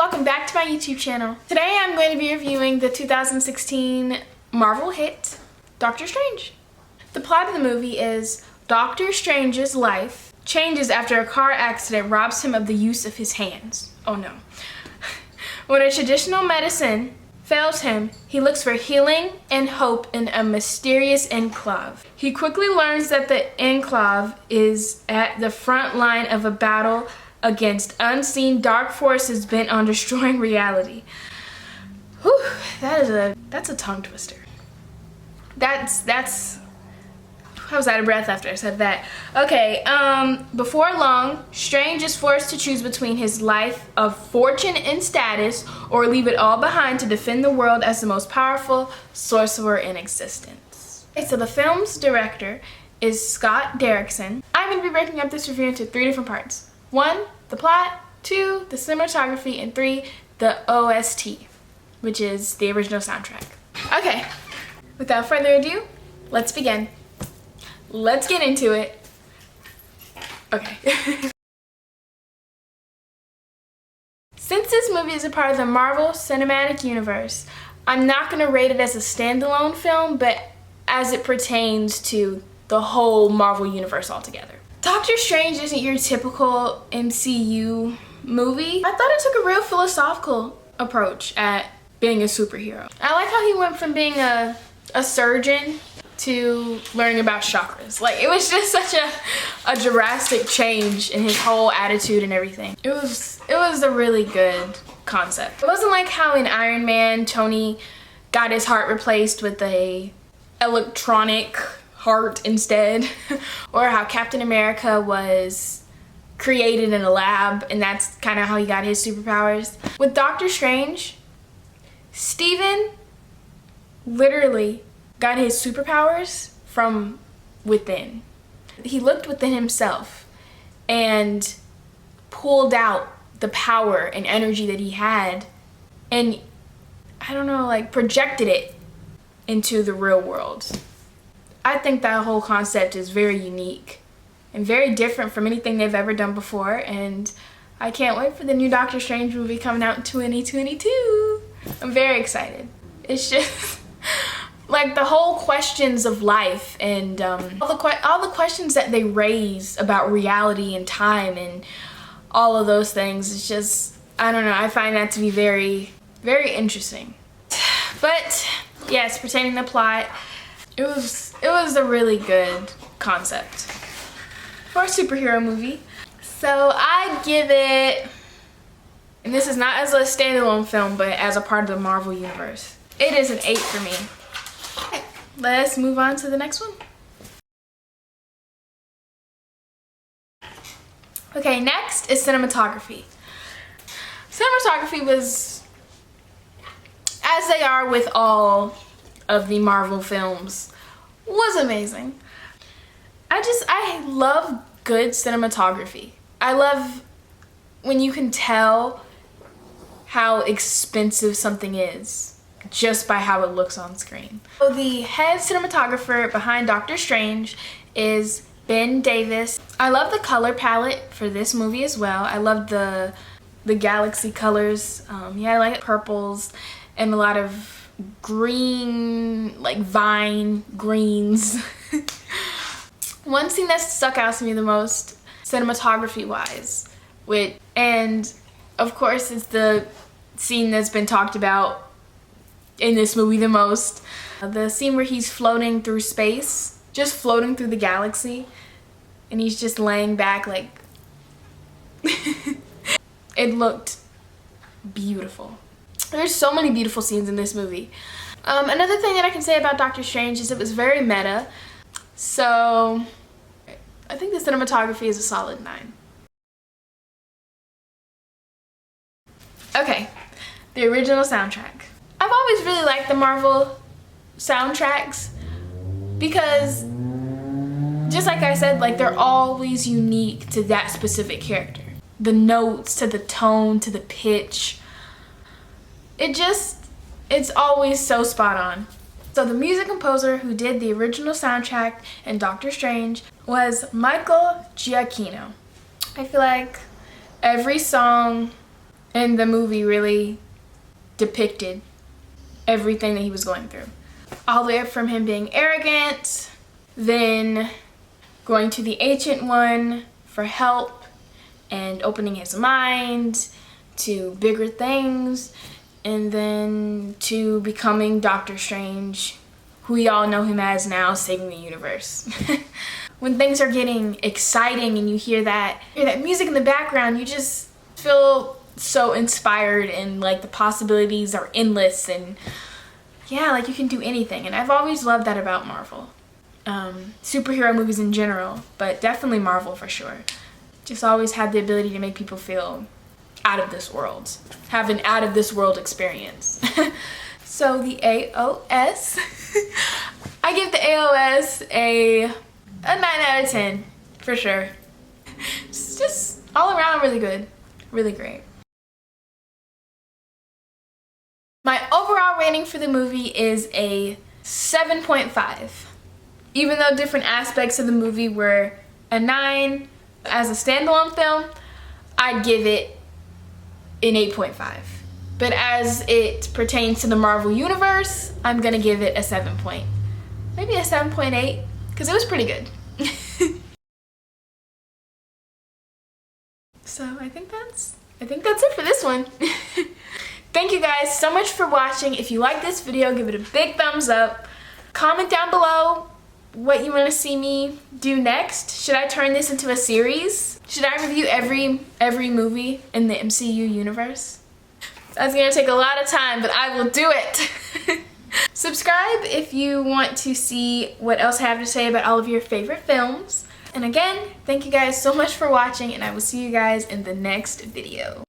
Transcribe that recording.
welcome back to my YouTube channel. Today I'm going to be reviewing the 2016 Marvel hit, Doctor Strange. The plot of the movie is Doctor Strange's life changes after a car accident robs him of the use of his hands. Oh no. When a traditional medicine fails him, he looks for healing and hope in a mysterious enclave. He quickly learns that the enclave is at the front line of a battle against unseen dark forces bent on destroying reality. Whew, that's a tongue twister. I was out of breath after I said that. Okay, before long, Strange is forced to choose between his life of fortune and status or leave it all behind to defend the world as the most powerful sorcerer in existence. Okay, so the film's director is Scott Derrickson. I'm going to be breaking up this review into 3 different parts. 1, the plot, 2, the cinematography, and 3, the OST, which is the original soundtrack. Okay, without further ado, let's begin. Let's get into it. Okay. Since this movie is a part of the Marvel Cinematic Universe, I'm not going to rate it as a standalone film, but as it pertains to the whole Marvel Universe altogether. Doctor Strange isn't your typical MCU movie. I thought it took a real philosophical approach at being a superhero. I like how he went from being a surgeon to learning about chakras. Like, it was just such a drastic change in his whole attitude and everything. It was a really good concept. It wasn't like how in Iron Man, Tony got his heart replaced with a electronic heart instead, or how Captain America was created in a lab and that's kind of how he got his superpowers. With Doctor Strange, Steven literally got his superpowers from within. He looked within himself and pulled out the power and energy that he had and, I don't know, like projected it into the real world. I think that whole concept is very unique and very different from anything they've ever done before, and I can't wait for the new Doctor Strange movie coming out in 2022. I'm very excited. It's just like the whole questions of life and all the questions that they raise about reality and time and all of those things. It's just, I don't know, I find that to be very, very interesting. But yes, pertaining to the plot, it was a really good concept for a superhero movie. So I'd give it, and this is not as a standalone film, but as a part of the Marvel Universe, it is an 8 for me. Okay, let's move on to the next one. Okay, next is cinematography. Cinematography was, as they are with all of the Marvel films, was amazing. I love good cinematography. I love when you can tell how expensive something is just by how it looks on screen. So the head cinematographer behind Doctor Strange is Ben Davis. I love the color palette for this movie as well. I love the galaxy colors. He had like purples and a lot of green, like vine greens. One scene that stuck out to me the most, cinematography wise, and of course it's the scene that's been talked about in this movie the most. The scene where he's floating through space, just floating through the galaxy, and he's just laying back like it looked beautiful. There's so many beautiful scenes in this movie. Another thing that I can say about Doctor Strange is it was very meta. So I think the cinematography is a solid 9. Okay, the original soundtrack. I've always really liked the Marvel soundtracks because, just like I said, like they're always unique to that specific character. The notes, to the tone, to the pitch. It's always so spot on. So the music composer who did the original soundtrack in Doctor Strange was Michael Giacchino. I feel like every song And the movie really depicted everything that he was going through. All the way up from him being arrogant, then going to the Ancient One for help and opening his mind to bigger things, and then to becoming Doctor Strange, who we all know him as now, saving the universe. When things are getting exciting and you hear that music in the background, you just feel so inspired, and like the possibilities are endless, and yeah, like you can do anything. And I've always loved that about Marvel. Superhero movies in general, but definitely Marvel for sure. Just always had the ability to make people feel out of this world, have an out of this world experience. So the AOS, I give the AOS a 9 out of 10 for sure. It's just all around really good, really great. My overall rating for the movie is a 7.5. Even though different aspects of the movie were a 9, as a standalone film, I'd give it an 8.5. But as it pertains to the Marvel Universe, I'm gonna give it a 7 point. Maybe a 7.8, because it was pretty good. So I think that's it for this one. Thank you guys so much for watching. If you like this video, give it a big thumbs up. Comment down below what you want to see me do next. Should I turn this into a series? Should I review every movie in the MCU universe? That's gonna take a lot of time, but I will do it. Subscribe if you want to see what else I have to say about all of your favorite films. And again, thank you guys so much for watching, and I will see you guys in the next video.